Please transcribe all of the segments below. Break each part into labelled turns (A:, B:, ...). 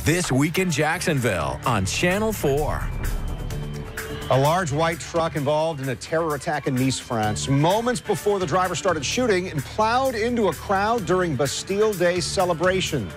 A: This Week in Jacksonville on Channel 4.
B: A large white truck involved in a terror attack in Nice, France. Moments before the driver started shooting and plowed into a crowd during Bastille Day celebrations.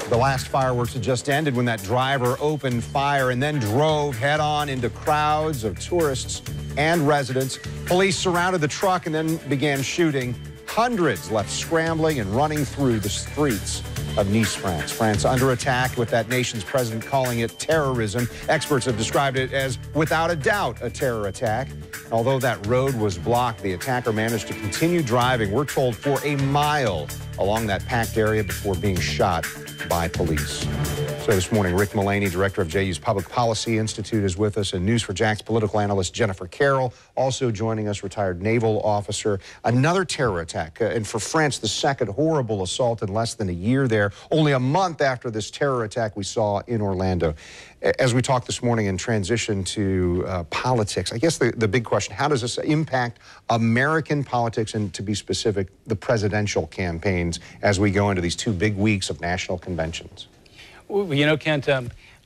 B: The last fireworks had just ended when that driver opened fire and then drove head-on into crowds of tourists and residents. Police surrounded the truck and then began shooting. Hundreds left scrambling and running through the streets of Nice, France. France under attack, with that nation's president calling it terrorism. Experts have described it as, without a doubt, a terror attack. Although that road was blocked, the attacker managed to continue driving, we're told, for a mile along that packed area before being shot by police. So this morning, Rick Mullaney, director of JU's Public Policy Institute, is with us, and News4Jax political analyst Jennifer Carroll, also joining us, retired naval officer. Another terror attack, and for France, the second horrible assault in less than a year there, only a month after this terror attack we saw in Orlando. As we talk this morning and transition to politics, I guess the big question, how does this impact American politics, and to be specific, the presidential campaigns as we go into these 2 big weeks of national conventions?
C: Well, you know, Kent,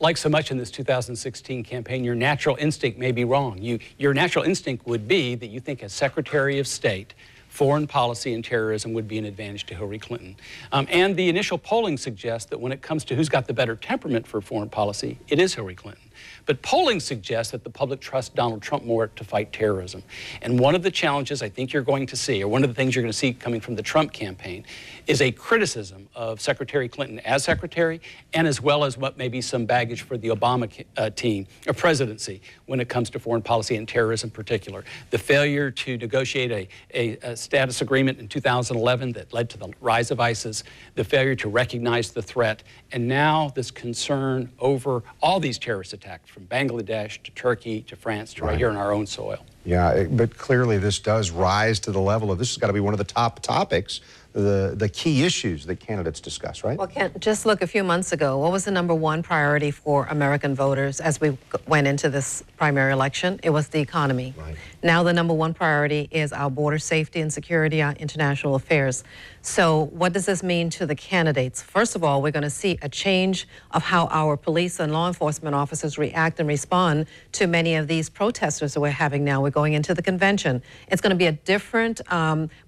C: like so much in this 2016 campaign, your natural instinct may be wrong. Your natural instinct would be that you think as Secretary of State, foreign policy and terrorism would be an advantage to Hillary Clinton. And the initial polling suggests that when it comes to who's got the better temperament for foreign policy, it is Hillary Clinton. But polling suggests that the public trusts Donald Trump more to fight terrorism. And one of the challenges I think you're going to see, or one of the things you're going to see coming from the Trump campaign, is a criticism of Secretary Clinton as secretary, and as well as what may be some baggage for the Obama team, or presidency, when it comes to foreign policy and terrorism in particular. The failure to negotiate a status agreement in 2011 that led to the rise of ISIS, the failure to recognize the threat, and now this concern over all these terrorist attacks, from Bangladesh to Turkey to France to right here on our own soil.
B: Yeah, but clearly this does rise to the level of, this has got to be one of the top topics, the key issues that candidates discuss, right?
D: Well, Kent, just look a few months ago, what was the #1 priority for American voters as we went into this primary election? It was the economy. Right. Now the #1 priority is our border safety and security, our international affairs. So what does this mean to the candidates? First of all, we're going to see a change of how our police and law enforcement officers react and respond to many of these protesters that we're having now. We're going into the convention. It's going to be a different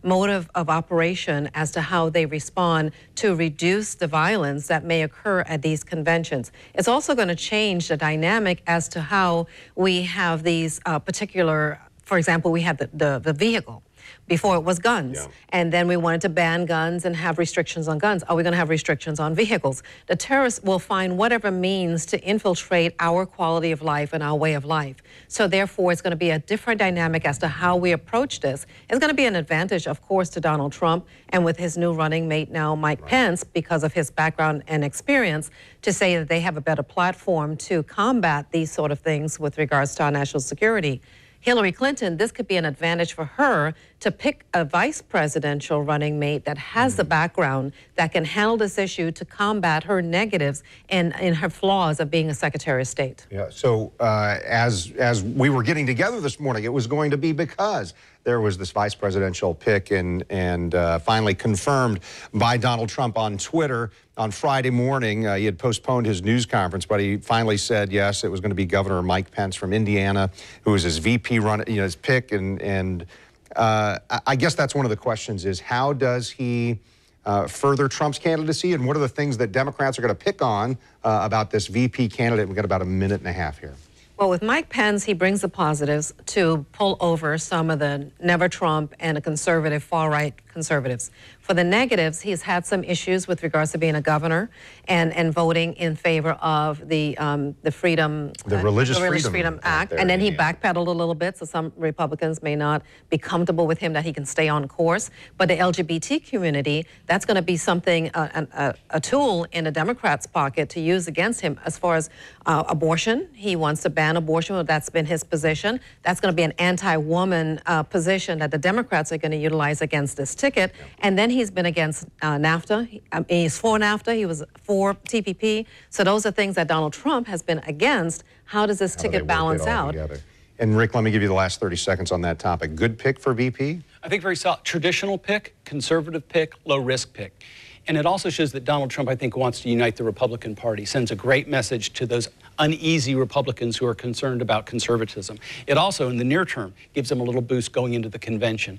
D: motive of operation as to how they respond to reduce the violence that may occur at these conventions. It's also going to change the dynamic as to how we have these particular, for example, we had the vehicle. Before it was guns. Yeah. And then we wanted to ban guns and have restrictions on guns. Are we going to have restrictions on vehicles? The terrorists will find whatever means to infiltrate our quality of life and our way of life. So therefore, it's going to be a different dynamic as to how we approach this. It's going to be an advantage, of course, to Donald Trump and with his new running mate now, Mike Pence, because of his background and experience, to say that they have a better platform to combat these sort of things with regards to our national security. Hillary Clinton, this could be an advantage for her to pick a vice presidential running mate that has the background that can handle this issue to combat her negatives and her flaws of being a Secretary of State.
B: Yeah, so as we were getting together this morning, it was going to be because there was this vice presidential pick and finally confirmed by Donald Trump on Twitter on Friday morning. He had postponed his news conference, but he finally said yes, it was going to be Governor Mike Pence from Indiana, who was his VP his pick. And I guess that's one of the questions is, how does he further Trump's candidacy, and what are the things that Democrats are going to pick on about this VP candidate? We've got about a minute and a half here.
D: Well, with Mike Pence, he brings the positives to pull over some of the never Trump and a conservative, far-right conservatives. For the negatives, he's had some issues with regards to being a governor and voting in favor of the
B: Religious
D: Freedom Act. And then he backpedaled a little bit, so some Republicans may not be comfortable with him that he can stay on course. But the LGBT community, that's going to be something, a tool in the Democrats' pocket to use against him. As far as abortion, he wants to ban abortion. That's been his position. That's going to be an anti-woman position that the Democrats are going to utilize against this ticket. And then he's been against NAFTA. He's for NAFTA. He was for TPP. So those are things that Donald Trump has been against. How does this ticket balance out?
B: And Rick, let me give you the last 30 seconds on that topic. Good pick for VP?
C: I think very solid. Traditional pick, conservative pick, low risk pick. And it also shows that Donald Trump, I think, wants to unite the Republican Party, sends a great message to those uneasy Republicans who are concerned about conservatism. It also, in the near term, gives them a little boost going into the convention.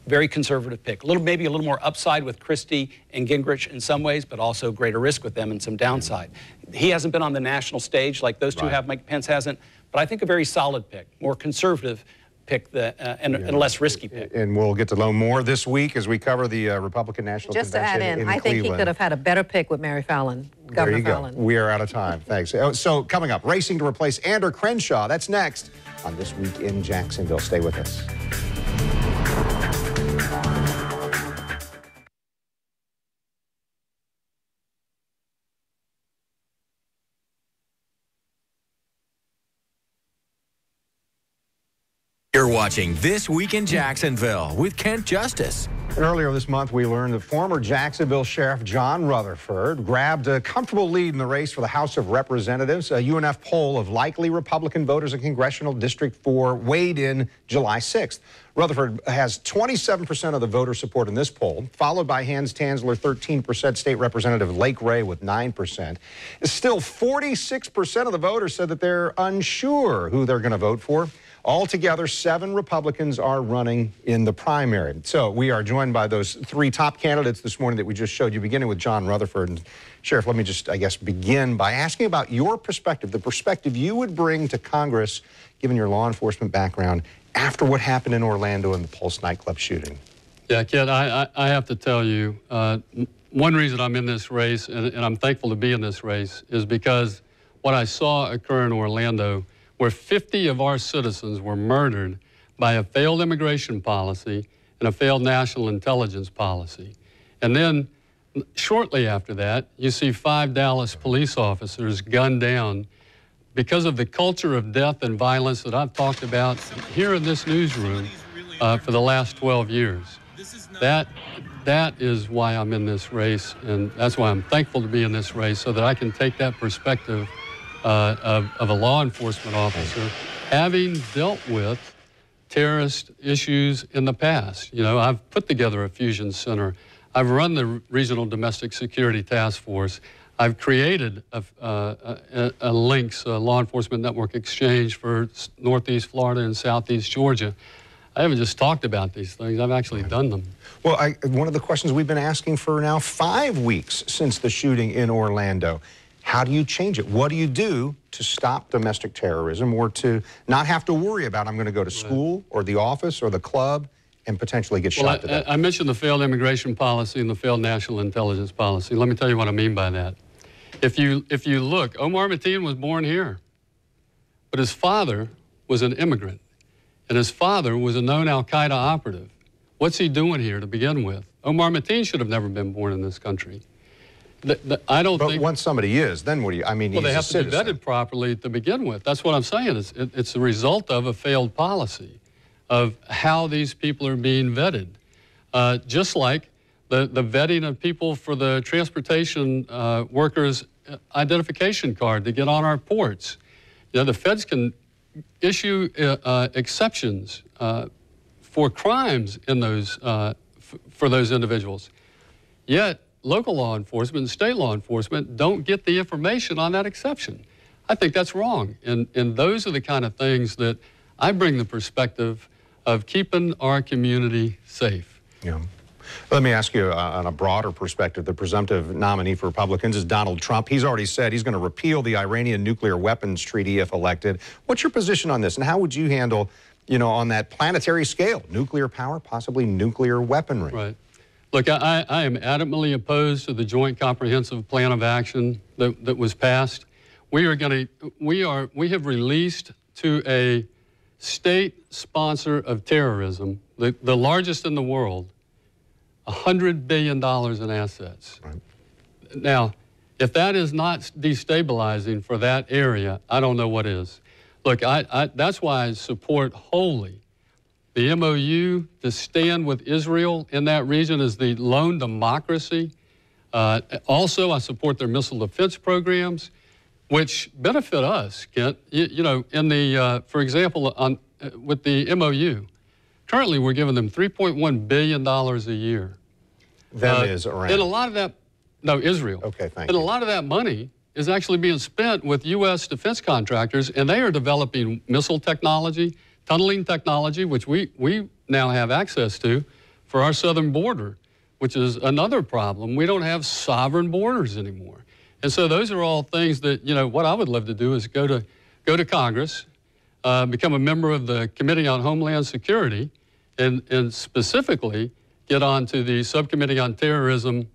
C: Very conservative pick. Maybe a little more upside with Christie and Gingrich in some ways, but also greater risk with them and some downside. He hasn't been on the national stage like those two have. Mike Pence hasn't. But I think a very solid pick, more conservative pick and a less risky pick.
B: And we'll get to know more this week as we cover the Republican National
D: Just
B: Convention.
D: Just to add in, I think he could have had a better pick with Mary Fallon, Governor Fallon.
B: We are out of time. Thanks. So coming up, racing to replace Andrew Crenshaw. That's next on This Week in Jacksonville. Stay with us.
A: You're watching This Week in Jacksonville with Kent Justice.
B: And earlier this month, we learned that former Jacksonville Sheriff John Rutherford grabbed a comfortable lead in the race for the House of Representatives. A UNF poll of likely Republican voters in Congressional District 4 weighed in July 6th. Rutherford has 27% of the voter support in this poll, followed by Hans Tansler, 13%, State Representative Lake Ray with 9%. Still, 46% of the voters said that they're unsure who they're going to vote for. Altogether, 7 Republicans are running in the primary. So we are joined by those 3 top candidates this morning that we just showed you, beginning with John Rutherford. And Sheriff, let me just, I guess, begin by asking about your perspective, the perspective you would bring to Congress, given your law enforcement background, after what happened in Orlando in the Pulse nightclub shooting.
E: Yeah, Kid, I have to tell you, one reason I'm in this race, and I'm thankful to be in this race, is because what I saw occur in Orlando, where 50 of our citizens were murdered by a failed immigration policy and a failed national intelligence policy. And then shortly after that, you see 5 Dallas police officers gunned down because of the culture of death and violence that I've talked about here in this newsroom for the last 12 years. That is why I'm in this race, and that's why I'm thankful to be in this race, so that I can take that perspective of a law enforcement officer, having dealt with terrorist issues in the past. You know, I've put together a fusion center. I've run the Regional Domestic Security Task Force. I've created a links, a law enforcement network exchange for Northeast Florida and Southeast Georgia. I haven't just talked about these things, I've actually done them.
B: Well, one of the questions we've been asking for now 5 weeks since the shooting in Orlando, how do you change it? What do you do to stop domestic terrorism, or to not have to worry about, I'm going to go to school or the office or the club and potentially get shot to death?
E: I mentioned the failed immigration policy and the failed national intelligence policy. Let me tell you what I mean by that. If you look, Omar Mateen was born here, but his father was an immigrant, and his father was a known al-Qaeda operative. What's he doing here to begin with? Omar Mateen should have never been born in this country. I don't think.
B: But once somebody is, then what do you, I mean,
E: well,
B: he's
E: they
B: a
E: have to be
B: citizen.
E: vetted properly to begin with. That's what I'm saying. It's the result of a failed policy of how these people are being vetted. Just like the vetting of people for the transportation workers' identification card to get on our ports. You know, the feds can issue exceptions for crimes in those, for those individuals. Yet, local law enforcement and state law enforcement don't get the information on that exception. I think that's wrong. And those are the kind of things that I bring the perspective of keeping our community safe.
B: Yeah. Let me ask you on a broader perspective, the presumptive nominee for Republicans is Donald Trump. He's already said he's going to repeal the Iranian nuclear weapons treaty if elected. What's your position on this, and how would you handle, you know, on that planetary scale, nuclear power, possibly nuclear weaponry?
E: Right. Look, I am adamantly opposed to the Joint Comprehensive Plan of Action that was passed. We have released to a state sponsor of terrorism, the largest in the world, $100 billion in assets.
B: Right.
E: Now, if that is not destabilizing for that area, I don't know what is. Look, that's why I support wholly the MOU to stand with Israel in that region as the lone democracy. Also, I support their missile defense programs, which benefit us, Kent. You know, in the, for example, with the MOU, Currently, we're giving them $3.1 billion a year.
B: That is Iran.
E: And a lot of that, no, Israel.
B: Okay, thank
E: you. And
B: you.
E: a lot of that money is actually being spent with U.S. defense contractors, and they are developing missile technology, tunneling technology, which we now have access to for our southern border, which is another problem. We don't have sovereign borders anymore. And so those are all things that, you know, what I would love to do is go to Congress, become a member of the Committee on Homeland Security, and specifically get on to the Subcommittee on Terrorism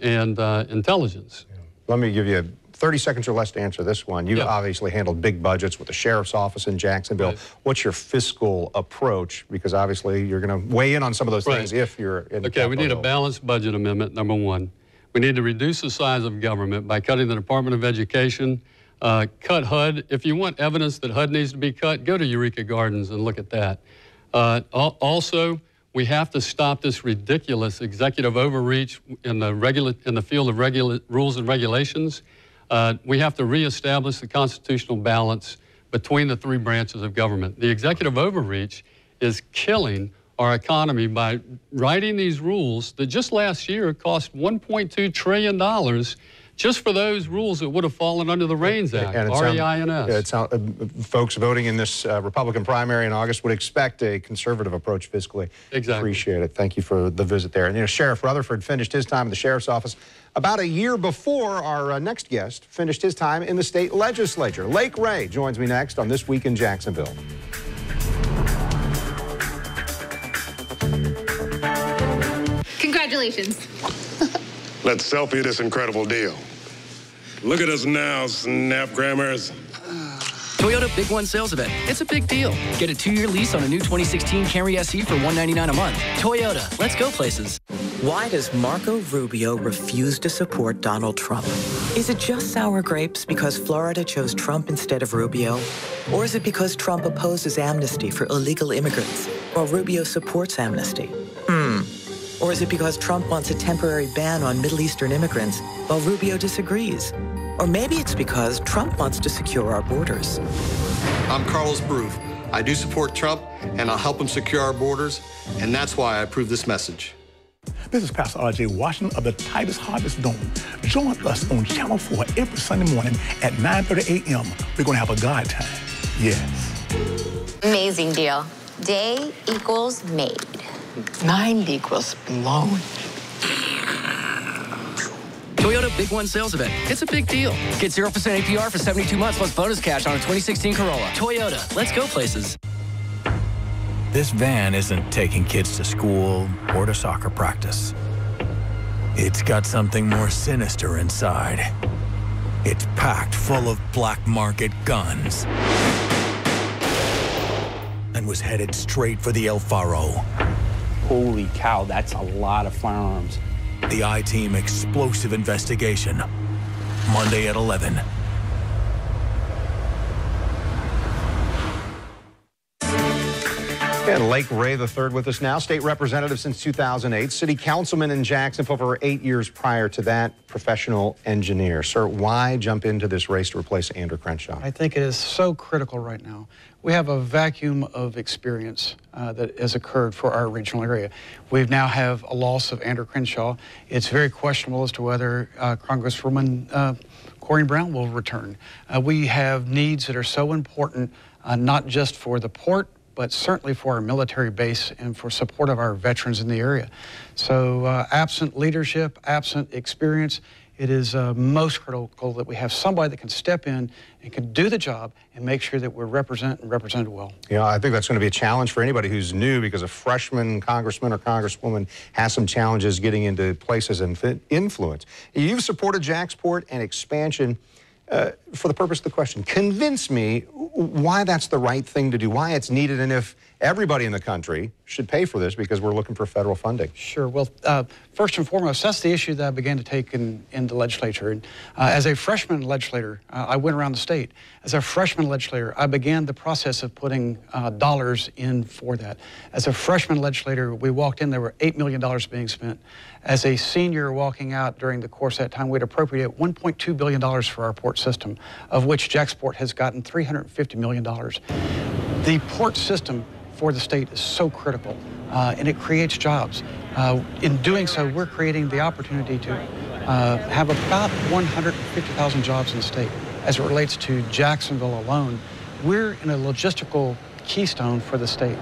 E: and Intelligence.
B: Yeah. Let me give you 30 seconds or less to answer this one. You obviously handled big budgets with the sheriff's office in Jacksonville. Right. What's your fiscal approach? Because obviously you're going to weigh in on some of those things if you're in the
E: Okay, we need a balanced budget amendment, number one. We need to reduce the size of government by cutting the Department of Education, cut HUD. If you want evidence that HUD needs to be cut, go to Eureka Gardens and look at that. Also, we have to stop this ridiculous executive overreach in the field of rules and regulations. We have to reestablish the constitutional balance between the three branches of government. The executive overreach is killing our economy by writing these rules that just last year cost $1.2 trillion just for those rules that would have fallen under the REINS Act, R-E-I-N-S.
B: Folks voting in this Republican primary in August would expect a conservative approach fiscally.
E: Exactly.
B: Appreciate it. Thank you for the visit there. And you know, Sheriff Rutherford finished his time in the sheriff's office about a year before our next guest finished his time in the state legislature. Lake Ray joins me next on This Week in Jacksonville.
F: Congratulations.
G: Let's selfie this incredible deal. Look at us now, Snapgrammers.
H: Toyota Big One sales event. It's a big deal. Get a 2-year lease on a new 2016 Camry SE for $199 a month. Toyota, let's go places.
I: Why does Marco Rubio refuse to support Donald Trump? Is it just sour grapes because Florida chose Trump instead of Rubio? Or is it because Trump opposes amnesty for illegal immigrants, while Rubio supports amnesty? Or is it because Trump wants a temporary ban on Middle Eastern immigrants, while Rubio disagrees? Or maybe it's because Trump wants to secure our borders.
J: I'm Carlos Broof. I do support Trump, and I'll help him secure our borders, and that's why I approve this message.
K: This is Pastor R.J. Washington of the Titus Harvest Dome. Join us on Channel 4 every Sunday morning at 9:30 a.m. We're going to have a God time. Yes.
F: Amazing deal. Day equals made.
I: 9 equals blown.
H: Toyota Big One sales event. It's a big deal. Get 0% APR for 72 months plus bonus cash on a 2016 Corolla. Toyota, let's go places.
A: This van isn't taking kids to school or to soccer practice. It's got something more sinister inside. It's packed full of black market guns and was headed straight for the El Faro.
L: Holy cow, that's a lot of firearms.
A: The I-Team explosive investigation, Monday at 11.
B: And Lake Ray III with us now, state representative since 2008, city councilman in Jacksonville for 8 years prior to that, professional engineer. Sir, why jump into this race to replace Andrew Crenshaw?
M: I think it is so critical right now. We have a vacuum of experience that has occurred for our regional area. We now have a loss of Andrew Crenshaw. It's very questionable as to whether Congresswoman Corrine Brown will return. We have needs that are so important, not just for the port, but certainly for our military base and for support of our veterans in the area. So absent leadership, absent experience, it is most critical that we have somebody that can step in and can do the job and make sure that we're represented well.
B: Yeah, I think that's going to be a challenge for anybody who's new, because a freshman congressman or congresswoman has some challenges getting into places and influence. You've supported Jacksport and expansion. For the purpose of the question, convince me why that's the right thing to do, why it's needed, and if everybody in the country should pay for this because we're looking for federal funding.
M: Sure. Well, first and foremost, that's the issue that I began to take in the legislature. And as a freshman legislator, I went around the state. As a freshman legislator, I began the process of putting dollars in for that. As a freshman legislator, we walked in, there were $8 million being spent. As a senior walking out during the course of that time, we'd appropriate $1.2 billion for our port system, of which Jacksport has gotten $350 million. The port system for the state is so critical, and it creates jobs. In doing so, we're creating the opportunity to have about 150,000 jobs in the state. As it relates to Jacksonville alone, we're in a logistical keystone for the state.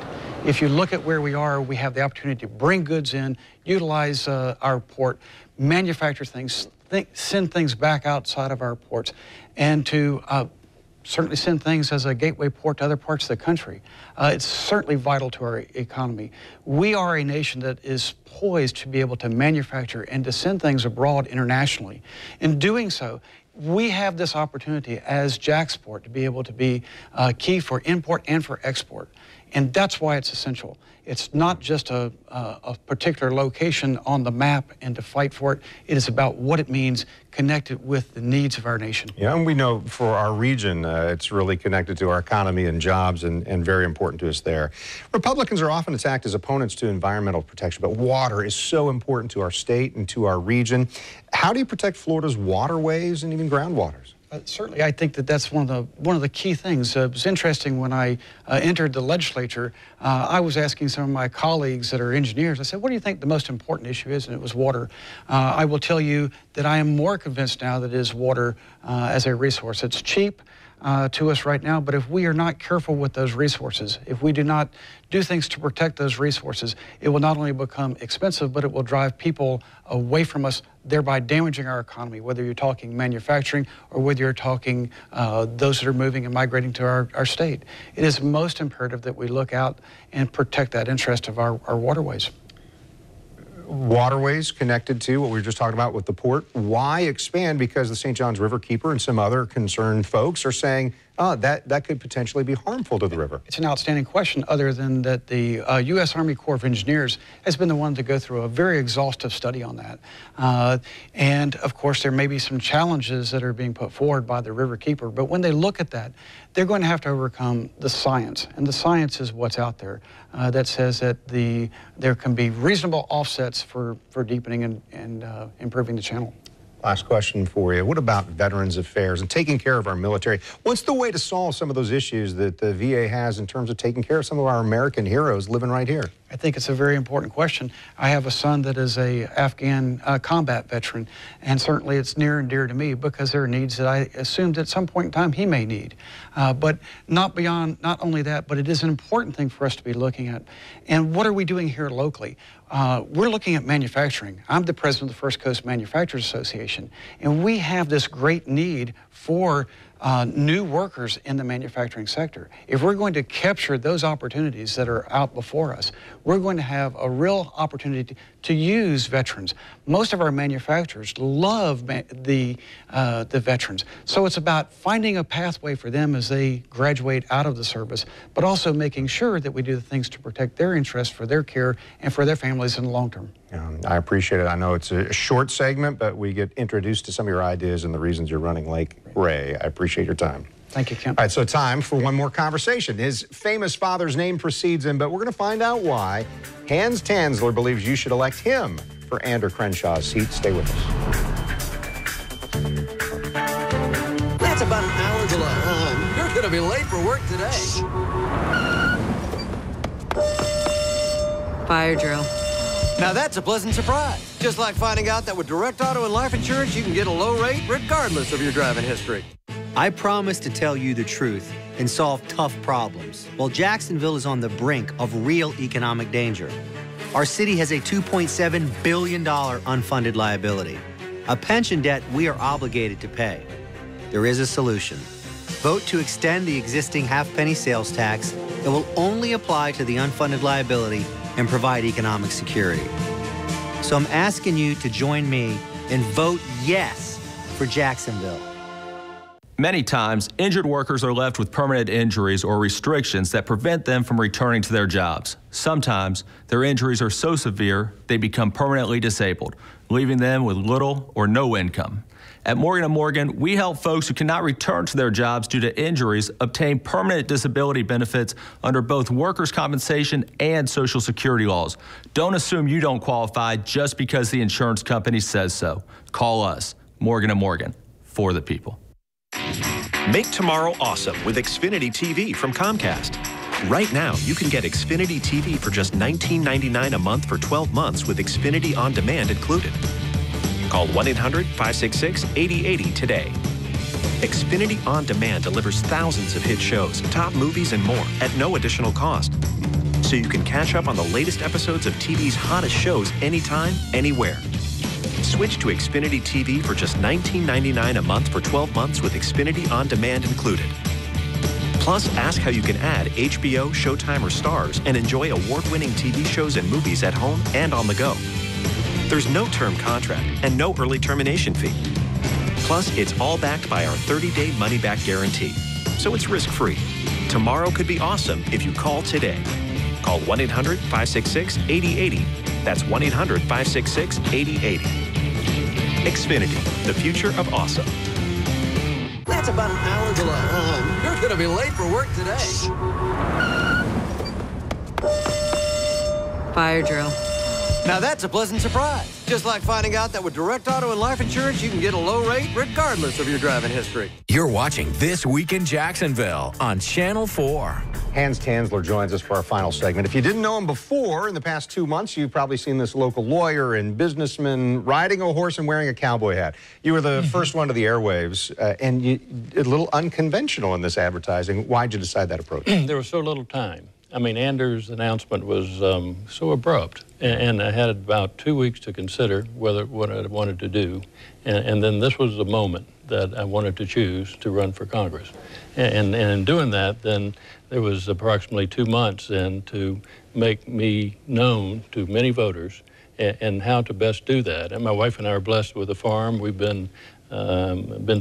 M: If you look at where we are, we have the opportunity to bring goods in, utilize our port, manufacture things, send things back outside of our ports, and to certainly send things as a gateway port to other parts of the country. It's certainly vital to our economy. We are a nation that is poised to be able to manufacture and to send things abroad internationally. In doing so, we have this opportunity as Jacksport to be able to be key for import and for export. And that's why it's essential. It's not just a particular location on the map and to fight for it. It is about what it means connected with the needs of our nation.
B: Yeah, and we know for our region, it's really connected to our economy and jobs and very important to us there. Republicans are often attacked as opponents to environmental protection, but water is so important to our state and to our region. How do you protect Florida's waterways and even groundwaters?
M: Certainly, I think that that's one of the key things. It was interesting when I entered the legislature. I was asking some of my colleagues that are engineers. I said, "What do you think the most important issue is?" And it was water. I will tell you that I am more convinced now that it is water as a resource. It's cheap to us right now, but if we are not careful with those resources, if we do not do things to protect those resources, it will not only become expensive, but it will drive people away from us, thereby damaging our economy, whether you're talking manufacturing or whether you're talking those that are moving and migrating to our state. It is most imperative that we look out and protect that interest of our waterways.
B: Waterways connected to what we were just talking about with the port. Why expand? Because the St. Johns River Keeper and some other concerned folks are saying, oh, that could potentially be harmful to the river.
M: It's an outstanding question, other than that the U.S. Army Corps of Engineers has been the one to go through a very exhaustive study on that. And of course, there may be some challenges that are being put forward by the River Keeper, but when they look at that, they're going to have to overcome the science. And the science is what's out there that says that there can be reasonable offsets for deepening and improving the channel.
B: Last question for you. What about Veterans Affairs and taking care of our military? What's the way to solve some of those issues that the VA has in terms of taking care of some of our American heroes living right here?
M: I think it's a very important question. I have a son that is a Afghan combat veteran, and certainly it's near and dear to me because there are needs that I assumed at some point in time he may need. But not only that, but it is an important thing for us to be looking at. And what are we doing here locally? We're looking at manufacturing. I'm the president of the First Coast Manufacturers Association, and we have this great need for new workers in the manufacturing sector. If we're going to capture those opportunities that are out before us, we're going to have a real opportunity to use veterans. Most of our manufacturers love the veterans. So it's about finding a pathway for them as they graduate out of the service, but also making sure that we do the things to protect their interests for their care and for their families in the long term.
B: I appreciate it. I know it's a short segment, but we get introduced to some of your ideas and the reasons you're running Lake Ray. I appreciate your time.
M: Thank you, Kim.
B: All right, so time for one more conversation. His famous father's name precedes him, but we're going to find out why Hans Tansler believes you should elect him for Andrew Crenshaw's seat. Stay with us.
N: That's about an hour delay, hon. You're going to be late for work today.
O: Fire drill.
N: Now that's a pleasant surprise. Just like finding out that with Direct Auto and Life Insurance, you can get a low rate regardless of your driving history.
P: I promise to tell you the truth and solve tough problems, while Jacksonville is on the brink of real economic danger. Our city has a $2.7 billion unfunded liability, a pension debt we are obligated to pay. There is a solution. Vote to extend the existing half-penny sales tax that will only apply to the unfunded liability and provide economic security. So I'm asking you to join me and vote yes for Jacksonville.
Q: Many times, injured workers are left with permanent injuries or restrictions that prevent them from returning to their jobs. Sometimes, their injuries are so severe, they become permanently disabled, leaving them with little or no income. At Morgan & Morgan, we help folks who cannot return to their jobs due to injuries obtain permanent disability benefits under both workers' compensation and Social Security laws. Don't assume you don't qualify just because the insurance company says so. Call us, Morgan & Morgan, for the people.
R: Make tomorrow awesome with Xfinity TV from Comcast.
O: Right now, you can get Xfinity TV for just $19.99 a month for 12 months with Xfinity On Demand included. Call 1-800-566-8080 today. Xfinity On Demand delivers thousands of hit shows, top movies, and more at no additional cost. So you can catch up on the latest episodes of TV's hottest shows anytime, anywhere. Switch to Xfinity TV for just $19.99 a month for 12 months with Xfinity On Demand included. Plus, ask how you can add HBO, Showtime, or Stars and enjoy award-winning TV shows and movies at home and on the go. There's no term contract and no early termination fee. Plus, it's all backed by our 30-day money-back guarantee. So it's risk-free. Tomorrow could be awesome if you call today. Call 1-800-566-8080. That's 1-800-566-8080. Xfinity, the future of awesome.
N: That's about an hour till I'm home. You're going to be late for work today.
R: Fire drill.
N: Now that's a pleasant surprise. Just like finding out that with Direct Auto and Life Insurance, you can get a low rate regardless of your driving history.
A: You're watching This Week in Jacksonville on Channel 4.
B: Hans Tansler joins us for our final segment. If you didn't know him before, in the past 2 months, you've probably seen this local lawyer and businessman riding a horse and wearing a cowboy hat. You were the first one to the airwaves, and a little unconventional in this advertising. Why'd you decide that approach?
S: There was so little time. I mean, Anders' announcement was so abrupt, and I had about 2 weeks to consider what I wanted to do, and then this was the moment that I wanted to choose to run for Congress. And in doing that, then there was approximately 2 months then to make me known to many voters and how to best do that. And my wife and I are blessed with a farm. We've been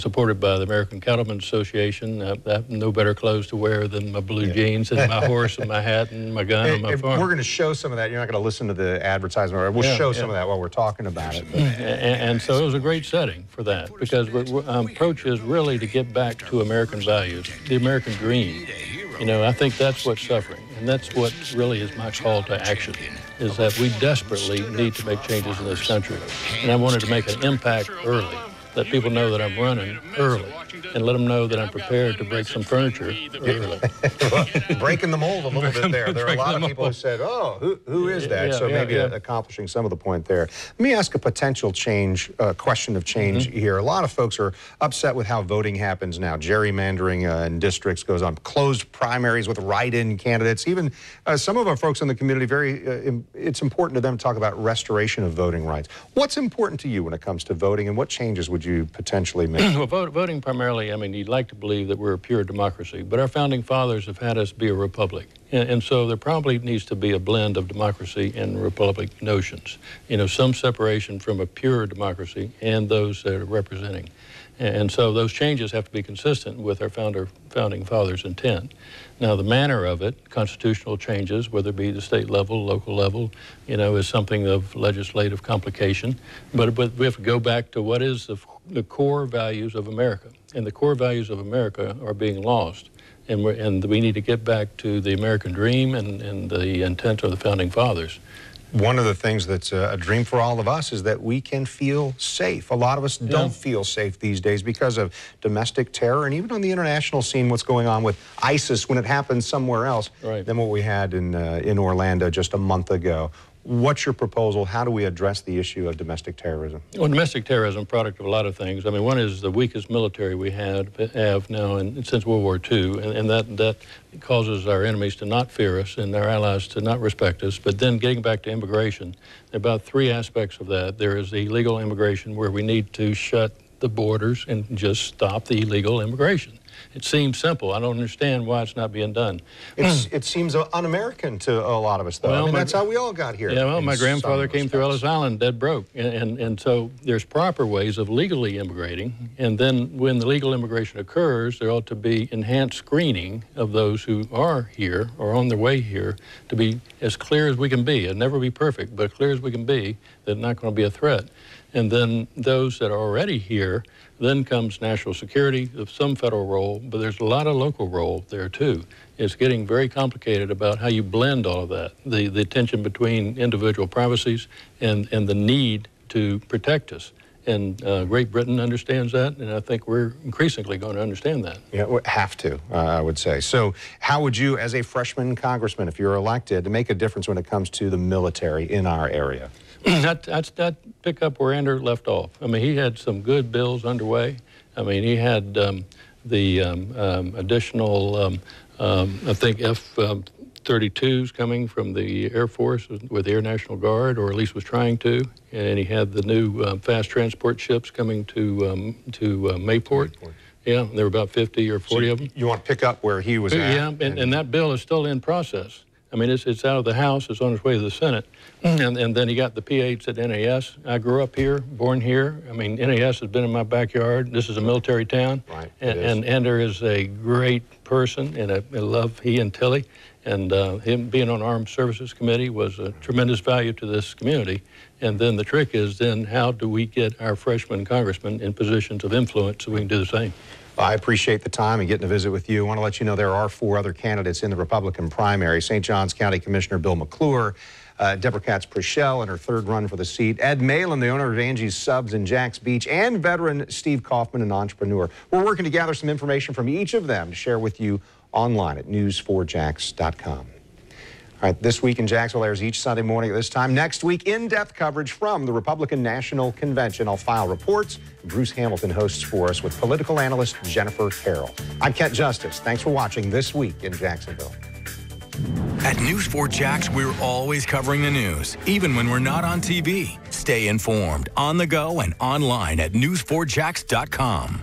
S: supported by the American Cattlemen's Association. I have no better clothes to wear than my blue jeans and my horse and my hat and my gun on my farm.
B: We're going to show some of that. You're not going to listen to the advertisement. We'll show some of that while we're talking about it.
S: And so it was a great setting for that, because our approach is really to get back to American values, the American dream. You know, I think that's what's suffering, and that's what really is my call to action, is that we desperately need to make changes in this country. And I wanted to make an impact early. Let people know that I'm running early, and let them know that I'm prepared to break some furniture early.
B: Breaking the mold a little bit there. There are a lot of people who said, oh, who is that? So maybe accomplishing some of the point there. Let me ask a potential change, question of change here. A lot of folks are upset with how voting happens now. Gerrymandering in districts goes on. Closed primaries with write-in candidates. Even some of our folks in the community, it's important to them to talk about restoration of voting rights. What's important to you when it comes to voting, and what changes would you potentially make?
S: Well, voting primarily, I mean, you'd like to believe that we're a pure democracy, but our founding fathers have had us be a republic. And so there probably needs to be a blend of democracy and republic notions. You know, some separation from a pure democracy and those that are representing. And so those changes have to be consistent with our founding fathers' intent. Now, the manner of it, constitutional changes, whether it be the state level, local level, you know, is something of legislative complication. But we have to go back to what is the core values of America. And the core values of America are being lost. And we need to get back to the American dream and the intent of the founding fathers.
B: One of the things that's a dream for all of us is that we can feel safe. A lot of us don't feel safe these days because of domestic terror, and even on the international scene, what's going on with ISIS when it happens somewhere else than what we had in Orlando just a month ago. What's your proposal? How do we address the issue of domestic terrorism?
S: Well, domestic terrorism is a product of a lot of things. I mean, one is the weakest military we have now since World War II, and that causes our enemies to not fear us and our allies to not respect us. But then getting back to immigration, there are about 3 aspects of that. There is the illegal immigration, where we need to shut the borders and just stop the illegal immigration. It seems simple. I don't understand why it's not being done.
B: It seems un-American to a lot of us, though. Well, I mean, that's how we all got here.
S: Yeah, well, my grandfather came through Ellis Island dead broke. And so there's proper ways of legally immigrating. And then when the legal immigration occurs, there ought to be enhanced screening of those who are here or on their way here to be as clear as we can be. It'll never be perfect, but clear as we can be, that they're not going to be a threat. And then those that are already here, then comes national security, some federal role, but there's a lot of local role there too. It's getting very complicated about how you blend all of that, the tension between individual privacies and the need to protect us. And Great Britain understands that, and I think we're increasingly going to understand that.
B: Yeah, we have to, I would say. So how would you, as a freshman congressman, if you're elected, make a difference when it comes to the military in our area?
S: I'd pick up where Andrew left off. I mean, he had some good bills underway. I mean, he had the additional, I think, F-32s coming from the Air Force with the Air National Guard, or at least was trying to. And he had the new fast transport ships coming to Mayport. Yeah, there were about 50 or 40 of them.
B: You want to pick up where he was at?
S: Yeah, and that bill is still in process. I mean, it's out of the House, it's on its way to the Senate. And then he got the P-8s at NAS. I grew up here, born here. I mean, NAS has been in my backyard. This is a military town.
B: Right,
S: and Ender is a great person, and I love he and Tilly. And him being on Armed Services Committee was a tremendous value to this community. And then the trick is then how do we get our freshman congressmen in positions of influence so we can do the same?
B: I appreciate the time and getting to visit with you. I want to let you know there are 4 other candidates in the Republican primary. St. Johns County Commissioner Bill McClure, Deborah Katz-Prichelle in her 3rd run for the seat, Ed Malin, the owner of Angie's Subs in Jacks Beach, and veteran Steve Kaufman, an entrepreneur. We're working to gather some information from each of them to share with you online at news4jax.com. All right, This Week in Jacksonville airs each Sunday morning at this time. Next week, in-depth coverage from the Republican National Convention. I'll file reports. Bruce Hamilton hosts for us with political analyst Jennifer Carroll. I'm Kent Justice. Thanks for watching This Week in Jacksonville.
A: At News 4 Jax, we're always covering the news, even when we're not on TV. Stay informed, on the go, and online at news4jax.com.